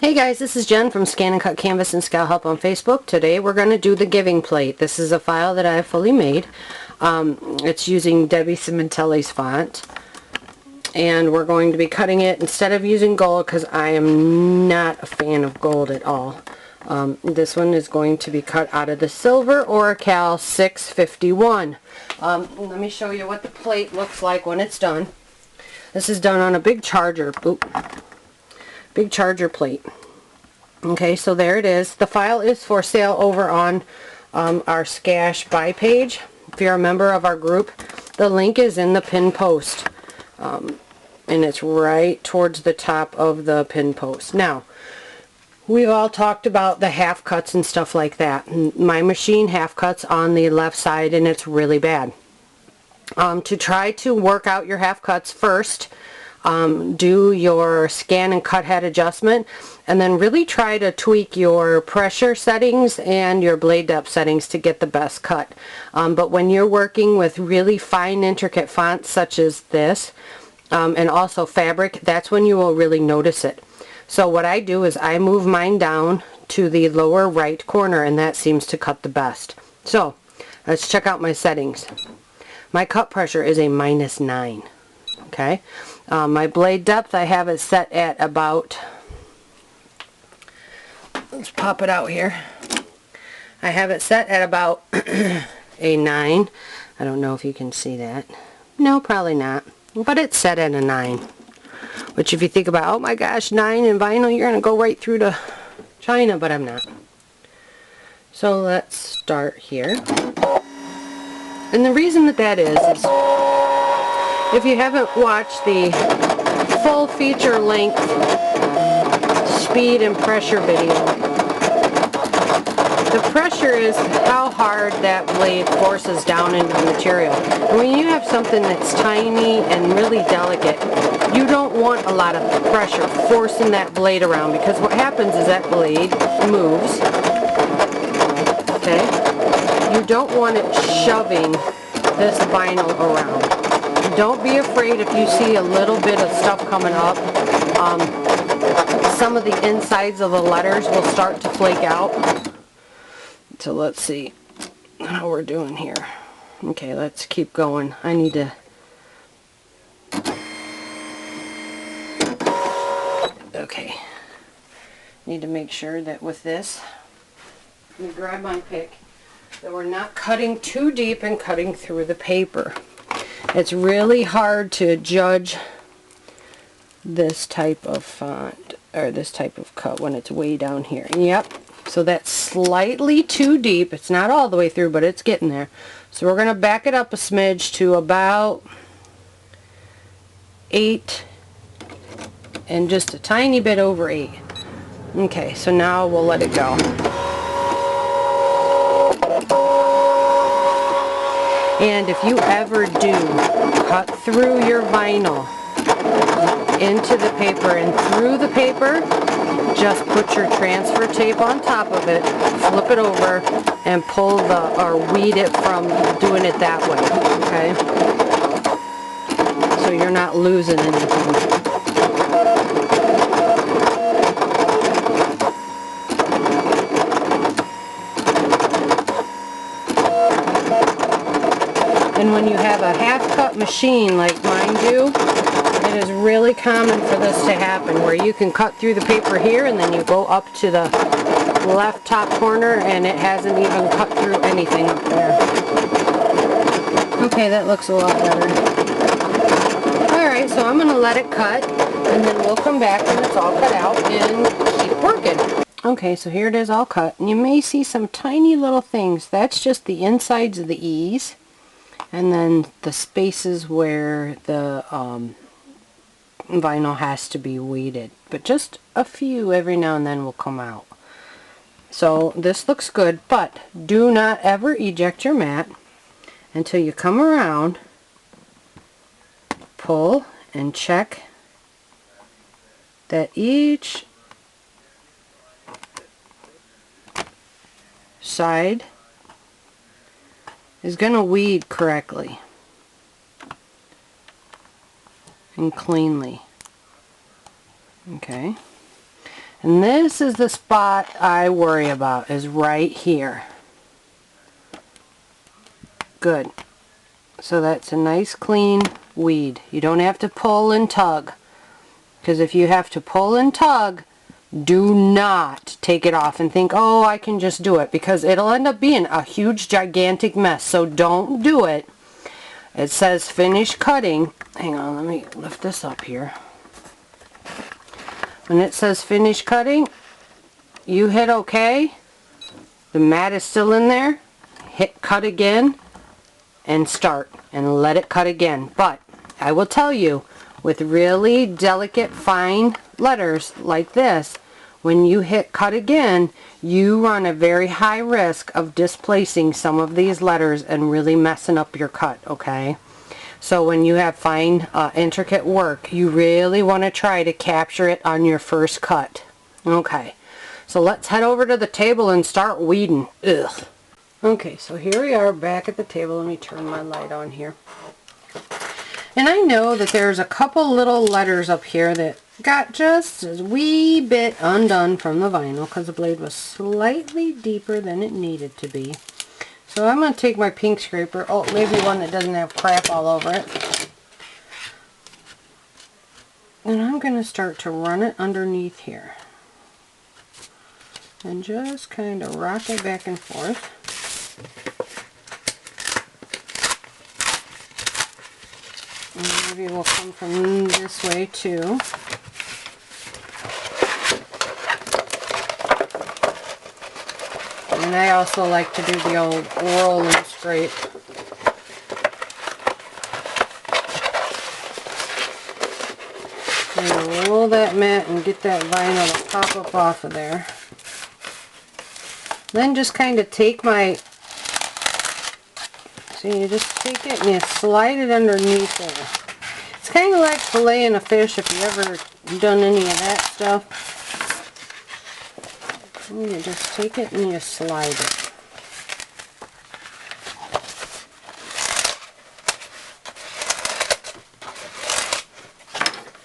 Hey guys, this is Jen from ScanNCut Canvas and Scout Help on Facebook. Today we're going to do the giving plate. This is a file that I have fully made. It's using Debbie Cimentelli's font. And we're going to be cutting it instead of using gold because I am not a fan of gold at all. This one is going to be cut out of the silver Oracal 651. Let me show you what the plate looks like when it's done. This is done on a big charger. Big charger plate. Okay, so there it is. The file is for sale over on our SCASH buy page. If you're a member of our group, the link is in the pinned post. And it's right towards the top of the pinned post. Now, we've all talked about the half cuts and stuff like that. My machine half cuts on the left side and it's really bad. To try to work out your half cuts first, do your scan and cut head adjustment, and then really try to tweak your pressure settings and your blade depth settings to get the best cut. But when you're working with really fine intricate fonts such as this, and also fabric, that's when you will really notice it. So what I do is I move mine down to the lower right corner, and that seems to cut the best. So let's check out my settings. My cut pressure is a -9. Okay. My blade depth, I have it set at about, let's pop it out here. I have it set at about a 9. I don't know if you can see that. No, probably not. But it's set at a 9. Which if you think about, oh my gosh, 9 in vinyl, you're going to go right through to China, but I'm not. So let's start here. And the reason that is if you haven't watched the full feature length speed and pressure video, the pressure is how hard that blade forces down into the material. And when you have something that's tiny and really delicate, you don't want a lot of pressure forcing that blade around, because what happens is that blade moves. Okay? You don't want it shoving this vinyl around. Don't be afraid if you see a little bit of stuff coming up. Some of the insides of the letters will start to flake out. So let's see how we're doing here. Okay, let's keep going. I need to... Okay. Need to make sure that with this, let me grab my pick, that we're not cutting too deep and cutting through the paper. It's really hard to judge this type of font, or this type of cut, when it's way down here. Yep, so that's slightly too deep. It's not all the way through, but it's getting there. So we're going to back it up a smidge to about 8 and just a tiny bit over 8. Okay, so now we'll let it go. And if you ever do cut through your vinyl into the paper and through the paper, just put your transfer tape on top of it, flip it over, and pull or weed it from doing it that way, okay? So you're not losing anything. And when you have a half-cut machine like mine do, it is really common for this to happen, where you can cut through the paper here and then you go up to the left top corner and it hasn't even cut through anything up there. Okay, that looks a lot better. Alright, so I'm going to let it cut, and then we'll come back when it's all cut out and keep working. Okay, so here it is all cut, and you may see some tiny little things. That's just the insides of the E's. And then the spaces where the vinyl has to be weeded. But just a few every now and then will come out. So this looks good, but do not ever eject your mat until you come around, pull, and check that each side is going to weed correctly and cleanly. Okay. And this is the spot I worry about, is right here. Good. So that's a nice clean weed. You don't have to pull and tug. Because if you have to pull and tug, do not take it off and think, oh, I can just do it. Because it'll end up being a huge, gigantic mess. So don't do it. It says finish cutting. Hang on, let me lift this up here. When it says finish cutting, you hit OK. The mat is still in there. Hit cut again and start and let it cut again. But I will tell you, with really delicate fine letters like this, when you hit cut again, you run a very high risk of displacing some of these letters and really messing up your cut, okay? So when you have fine, intricate work, you really want to try to capture it on your first cut. Okay, so let's head over to the table and start weeding. Ugh. Okay, so here we are back at the table. Let me turn my light on here. And I know that there's a couple little letters up here that got just a wee bit undone from the vinyl because the blade was slightly deeper than it needed to be. So I'm going to take my pink scraper, oh, maybe one that doesn't have crap all over it. And I'm going to start to run it underneath here. And just kind of rock it back and forth. And maybe we'll come from this way too. And I also like to do the old roll and scrape. And roll that mat and get that vinyl to pop up off of there. Then just kind of take my, so you just take it and you slide it underneath there. It's kind of like filleting a fish if you ever done any of that stuff. And you just take it and you slide it.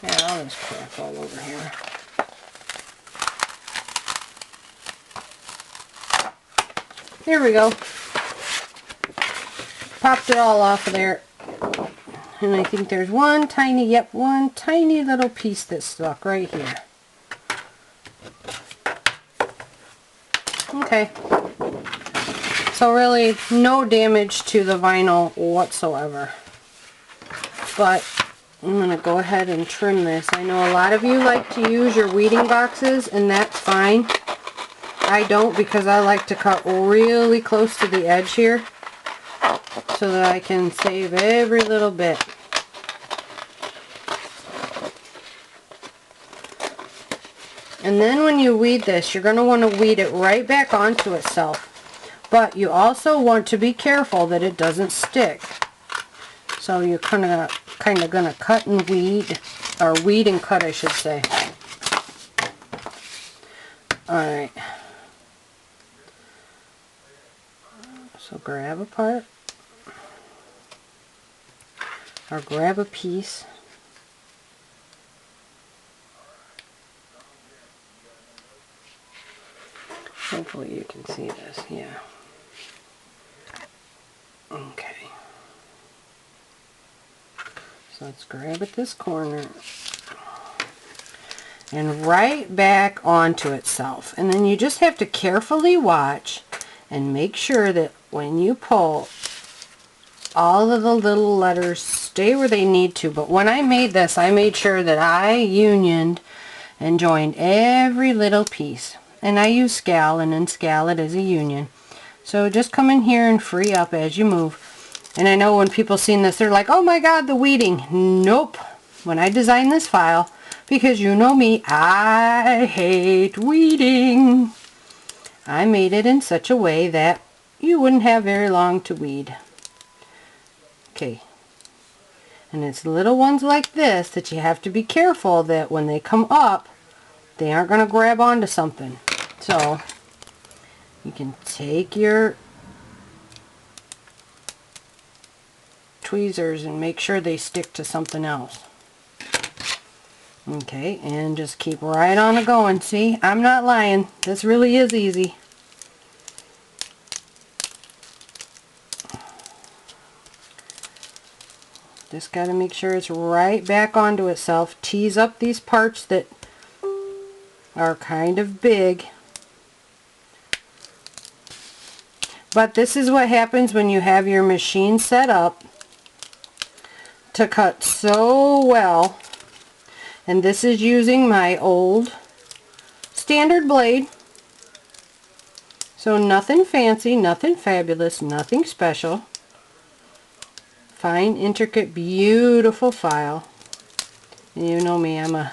Yeah, all this crap all over here. There we go. Popped it all off of there. And I think there's one tiny little piece that's stuck right here. Okay. So really no damage to the vinyl whatsoever. But I'm going to go ahead and trim this. I know a lot of you like to use your weeding boxes, and that's fine. I don't, because I like to cut really close to the edge here so that I can save every little bit. And then when you weed this, you're going to want to weed it right back onto itself. But you also want to be careful that it doesn't stick. So you're kind of going to cut and weed, or weed and cut I should say. Alright. So grab a part, or grab a piece. Hopefully you can see this, yeah. Okay. So let's grab at this corner and right back onto itself. And then you just have to carefully watch and make sure that when you pull, all of the little letters stay where they need to. But when I made this, I made sure that I unioned and joined every little piece. And I use scal, and in scal it is a union. So just come in here and free up as you move. And I know when people seen this, they're like, oh my god, the weeding. Nope. When I designed this file, because you know me, I hate weeding, I made it in such a way that you wouldn't have very long to weed. Okay. And it's little ones like this that you have to be careful that when they come up, they aren't going to grab onto something. So you can take your tweezers and make sure they stick to something else. Okay, and just keep right on it going. See, I'm not lying. This really is easy. Just got to make sure it's right back onto itself. Tease up these parts that are kind of big. But this is what happens when you have your machine set up to cut so well. And this is using my old standard blade. So nothing fancy, nothing fabulous, nothing special. Fine, intricate, beautiful file. And you know me, I'm a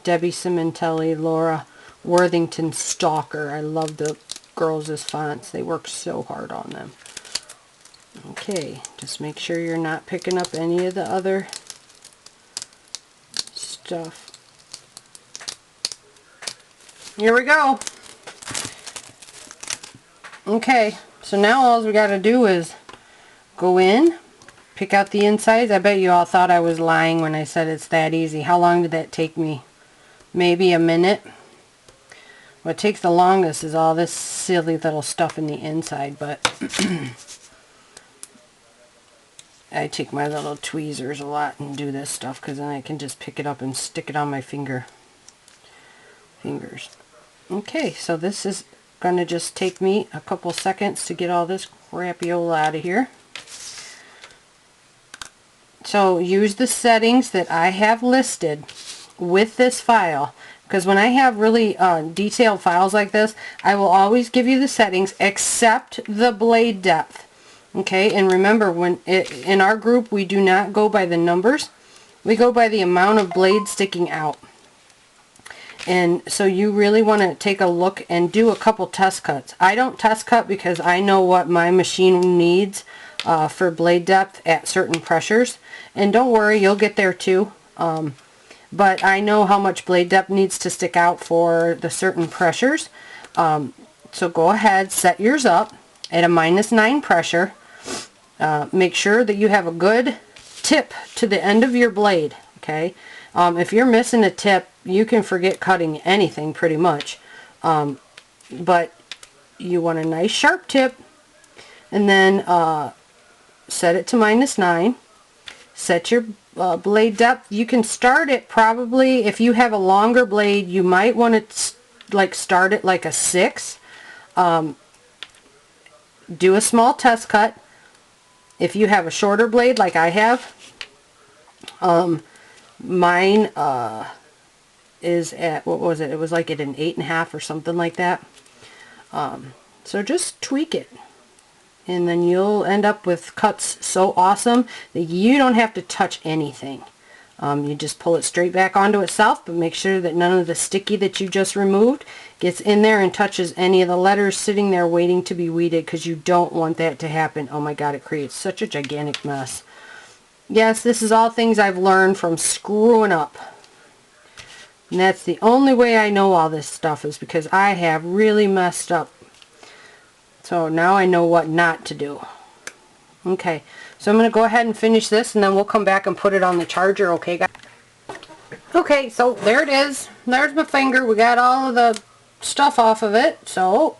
Debbie Cimentelli, Laura Worthington stalker. I love the girls' fonts. They work so hard on them. Okay, just make sure you're not picking up any of the other stuff. Here we go. Okay, so now all we got to do is go in, pick out the insides. I bet you all thought I was lying when I said it's that easy. How long did that take me? Maybe a minute. What takes the longest is all this silly little stuff in the inside, but I take my little tweezers a lot and do this stuff because then I can just pick it up and stick it on my fingers. Okay, so this is going to just take me a couple seconds to get all this crapiola out of here. So use the settings that I have listed with this file, because when I have really detailed files like this, I will always give you the settings except the blade depth. Okay, and remember, in our group we do not go by the numbers, we go by the amount of blade sticking out. And so you really want to take a look and do a couple test cuts. I don't test cut because I know what my machine needs for blade depth at certain pressures. And don't worry, you'll get there too. But I know how much blade depth needs to stick out for the certain pressures. So go ahead, set yours up at a -9 pressure. Make sure that you have a good tip to the end of your blade. Okay, if you're missing a tip, you can forget cutting anything pretty much. But you want a nice sharp tip, and then set it to -9. Set your blade depth. You can start it probably, if you have a longer blade, you might want to like start it like a 6. Do a small test cut. If you have a shorter blade like I have, mine is at, what was it? It was like at an 8.5 or something like that. So just tweak it, and then you'll end up with cuts so awesome that you don't have to touch anything. You just pull it straight back onto itself, but make sure that none of the sticky that you just removed gets in there and touches any of the letters sitting there waiting to be weeded, because you don't want that to happen. Oh my god, it creates such a gigantic mess. Yes, this is all things I've learned from screwing up. And that's the only way I know all this stuff, is because I have really messed up. So now I know what not to do. Okay, so I'm going to go ahead and finish this, and then we'll come back and put it on the charger, okay guys? Okay, so there it is. There's my finger. We got all of the stuff off of it. So,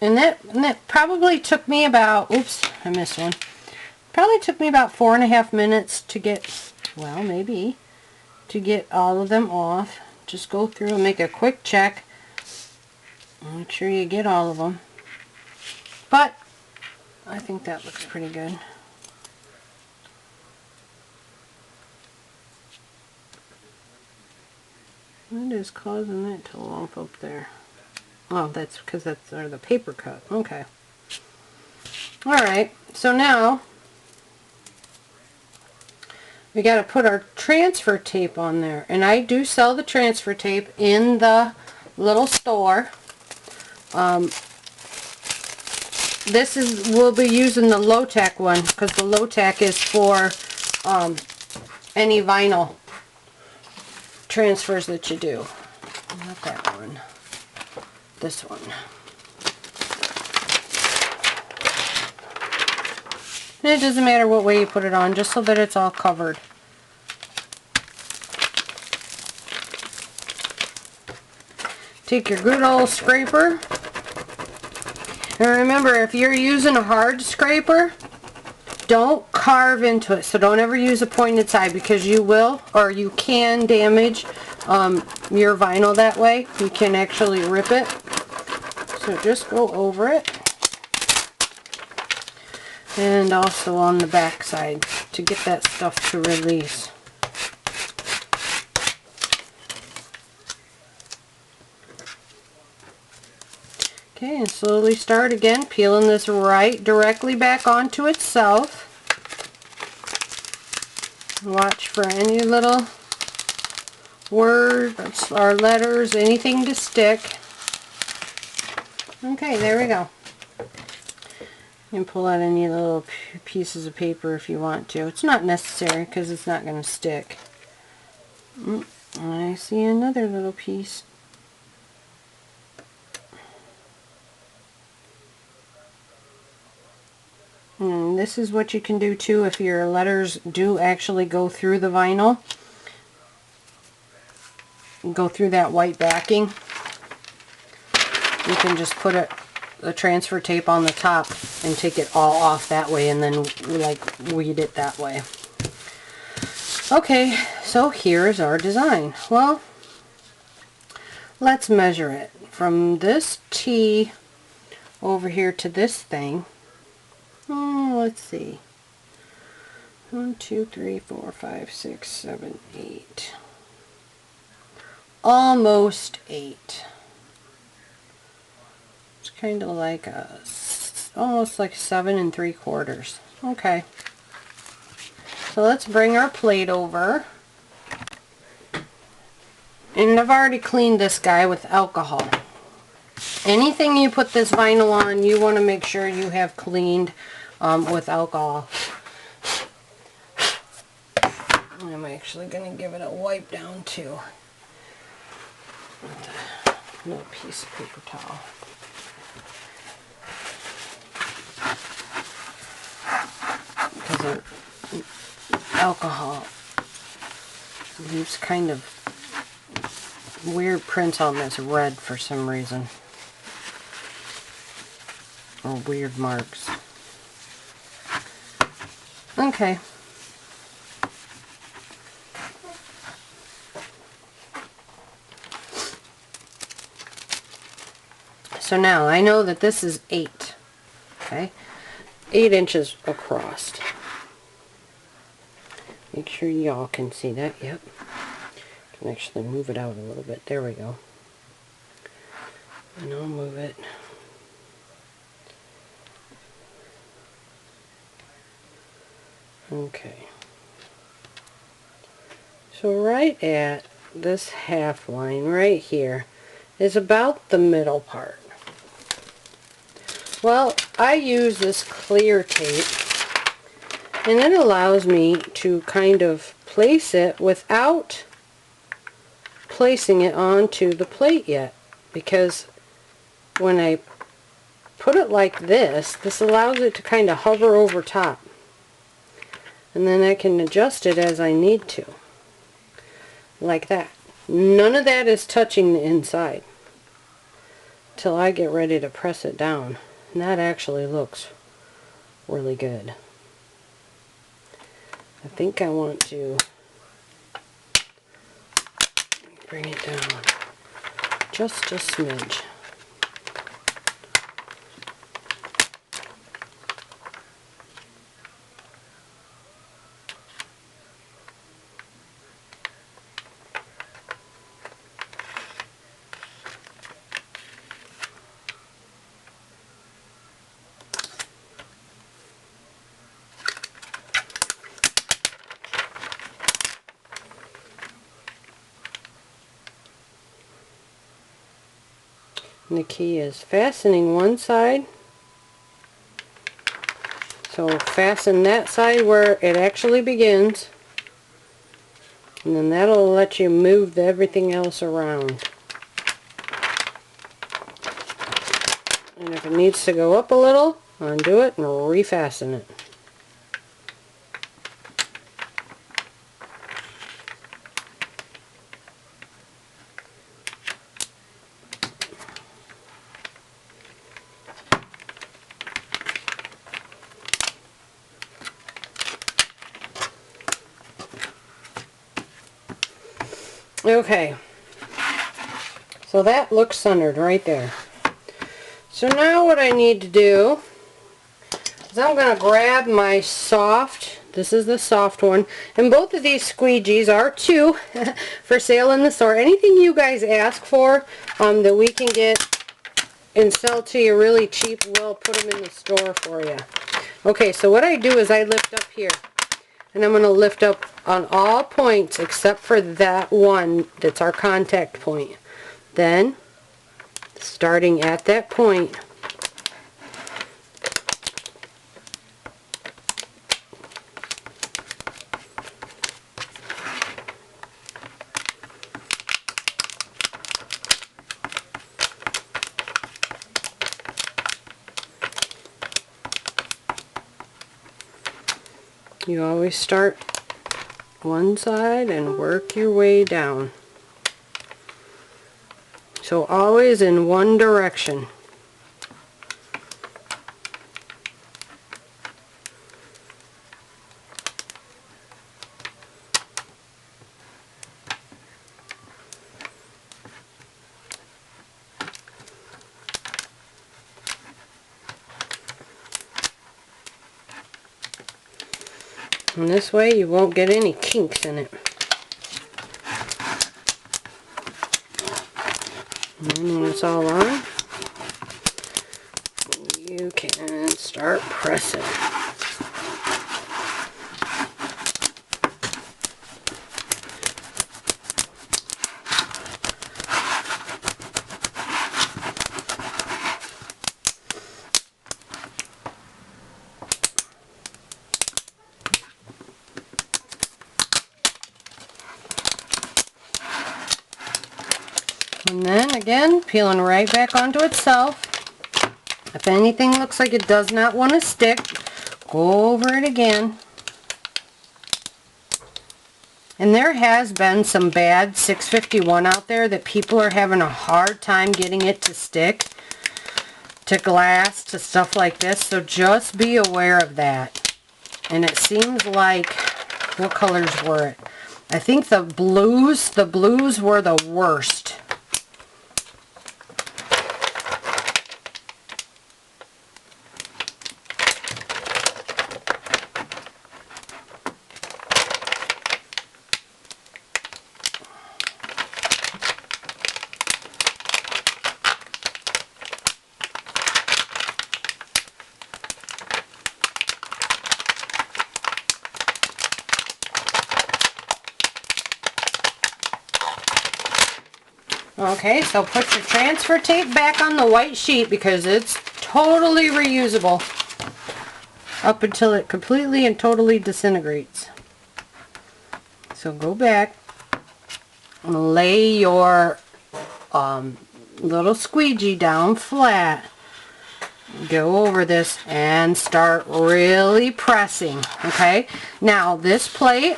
and that probably took me about, oops, I missed one. Probably took me about 4.5 minutes to get, well, maybe, to get all of them off. Just go through and make a quick check. Make sure you get all of them. But I think that looks pretty good. What is causing that to lump up there? Oh, that's because that's the paper cut. Okay. Alright, so now we got to put our transfer tape on there. And I do sell the transfer tape in the little store. This is, we'll be using the low-tack one, because the low-tack is for any vinyl transfers that you do. Not that one. This one. And it doesn't matter what way you put it on, just so that it's all covered. Take your good old scraper. And remember, if you're using a hard scraper, don't carve into it. So don't ever use a pointed side, because you will, or you can damage your vinyl that way. You can actually rip it. So just go over it. And also on the back side to get that stuff to release. Okay, and slowly start again, peeling this right directly back onto itself. Watch for any little words or letters, anything to stick. Okay, there we go. You can pull out any little pieces of paper if you want to. It's not necessary because it's not going to stick. I see another little piece. And this is what you can do too if your letters do actually go through the vinyl. Go through that white backing. You can just put the transfer tape on the top and take it all off that way, and then like weed it that way. Okay, so here's our design. Well, let's measure it from this T over here to this thing. Let's see. 1, 2, 3, 4, 5, 6, 7, 8. Almost 8. It's kind of like almost like 7 3/4. Okay. So let's bring our plate over. And I've already cleaned this guy with alcohol. Anything you put this vinyl on, you want to make sure you have cleaned with alcohol. I'm actually going to give it a wipe down too with a little piece of paper towel. Because alcohol leaves kind of weird prints on this red for some reason. Or weird marks. Okay. So now I know that this is 8. Okay? 8 inches across. Make sure y'all can see that. Yep. Can actually move it out a little bit. There we go. And I'll move it. Okay. So right at this half line right here is about the middle part. Well, I use this clear tape, and it allows me to kind of place it without placing it onto the plate yet, because when I put it like this, this allows it to kind of hover over top, and then I can adjust it as I need to, like that. None of that is touching the inside till I get ready to press it down, and that actually looks really good. I think I want to bring it down just a smidge. And the key is fastening one side. So fasten that side where it actually begins, and then that'll let you move everything else around. And if it needs to go up a little, undo it and refasten it. Okay, so that looks centered right there. So now what I need to do is I'm going to grab my soft, this is the soft one, and both of these squeegees are too for sale in the store. Anything you guys ask for that we can get and sell to you really cheap, we'll put them in the store for you. Okay, so what I do is I lift up here, and I'm going to lift up on all points except for that one that's our contact point. Then, starting at that point, you always start one side and work your way down. So always in one direction. And this way you won't get any kinks in it. And then when it's all on, you can start pressing. And then again, peeling right back onto itself. If anything looks like it does not want to stick, go over it again. And there has been some bad 651 out there that people are having a hard time getting it to stick to glass, to stuff like this. So just be aware of that. And it seems like, what colors were it? I think the blues were the worst. Okay, so put your transfer tape back on the white sheet because it's totally reusable up until it completely and totally disintegrates. So go back and lay your little squeegee down flat. Go over this and start really pressing. Okay, now this plate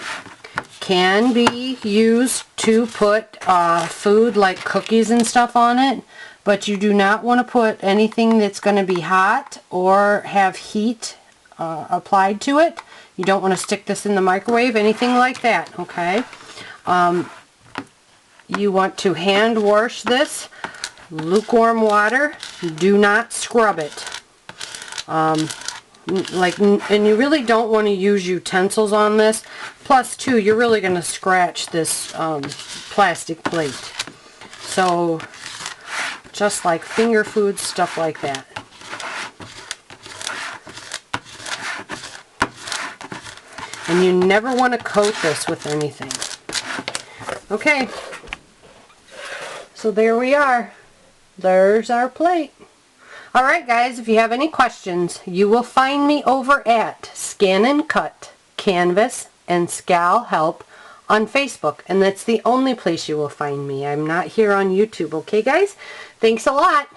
can be used to put food like cookies and stuff on it, but you do not want to put anything that's going to be hot or have heat applied to it. You don't want to stick this in the microwave, anything like that, okay? You want to hand wash this, lukewarm water, do not scrub it. And you really don't want to use utensils on this. Plus, too, you're really going to scratch this plastic plate. So, just like finger foods, stuff like that. And you never want to coat this with anything. Okay. So there we are. There's our plate. Alright guys, if you have any questions, you will find me over at ScanNCut, Canvas, and Scal Help on Facebook. And that's the only place you will find me. I'm not here on YouTube. Okay guys? Thanks a lot.